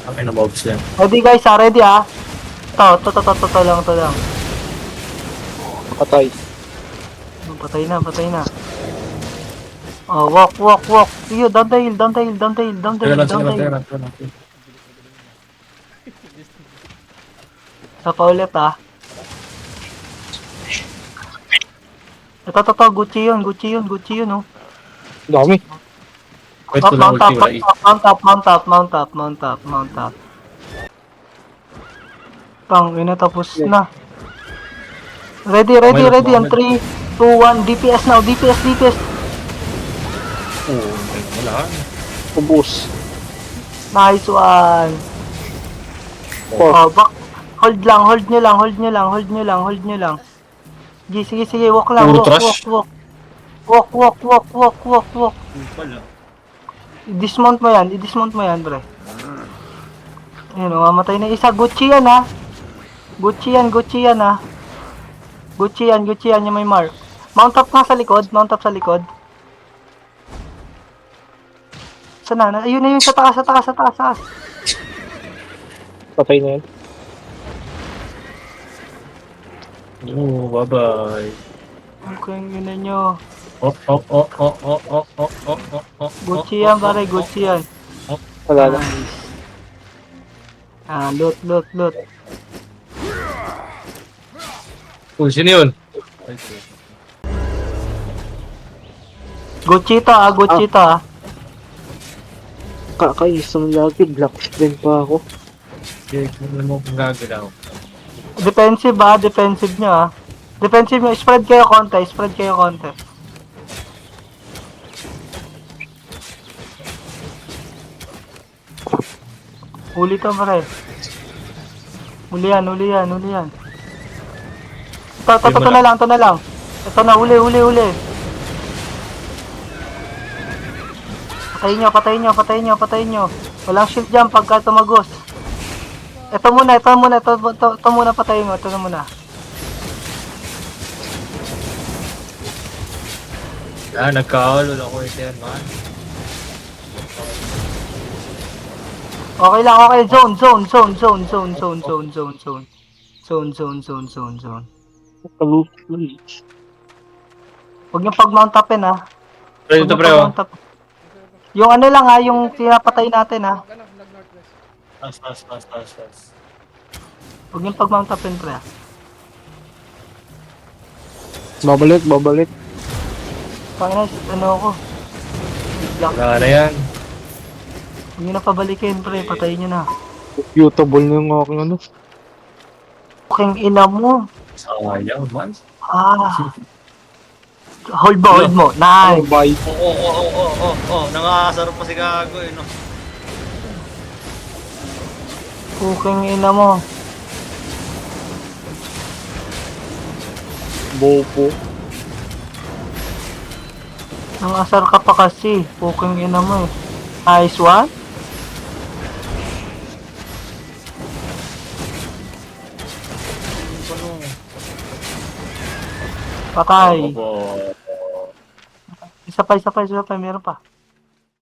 Ang ina mobs yan. Ready guys, ready ah. To lang, to lang. Patay. Patay na, patay na. Oh, walk. Iyo, down the hill. Teka lang. Saka ulit ah. Ito, Gucci yun oh. Dami. Wait ko lang ulti, wala Mount up. Tang, ina tapos na. Ready. Ang 3, 2, 1, DPS now, DPS. Oo, wala. Ubus. Nice one. Oh, back. Hold nyo lang. Sige, walk lang. Puro trash. Walk. Wala. I-dismount mo yan, pre. Ayun, mamatay na isa. Gucci yan, ha. Gucci yan, ha. Gucci yan, yung may mark. Mount up sa likod. Saan na? Ayun na yun, sa taas. Patay na yan. Oo, bye-bye. Okay, yun na nyo. Oh. Gucci yan, pare, Gucci yan. Wala na. Nice. Loot. Oh, sino yun? Gucci to, ah. Kakainis naman lagi. Black screen pa ako. Okay, kung mo kung gagalaw. Defensive nyo, ah. Defensive nyo, spread kayo konti. Huli to, pare. Huli yan. Ito na lang. Ito na, huli. Patayin nyo. Walang shield dyan pagka tumagos. Ito muna, patayin mo. Ito na muna. Nagka-all. Wala ko ito yan, man. Okay lang. Zone. Huwag niyong pag-mount upin, ha. Pre, dito pre, oh. Yung ano lang, ha, yung pinapatay natin, ha. Tas. Huwag niyong pag-mount upin, pre, ha. Babalik. Pangina, ano ako. Wala na yan. Huwag niyo na pabalikin, pre. Patayin niyo na. Mutable na yung aking ano. Fucking ina mo. Sayang, man. Hold mo. Nice. Bye. Oo. Nangasar pa si Gago, no? Fucking ina mo. Bobo. Nangasar ka pa kasi. Fucking ina mo, eh. Nice one. Patay. Isa pa. Meron pa.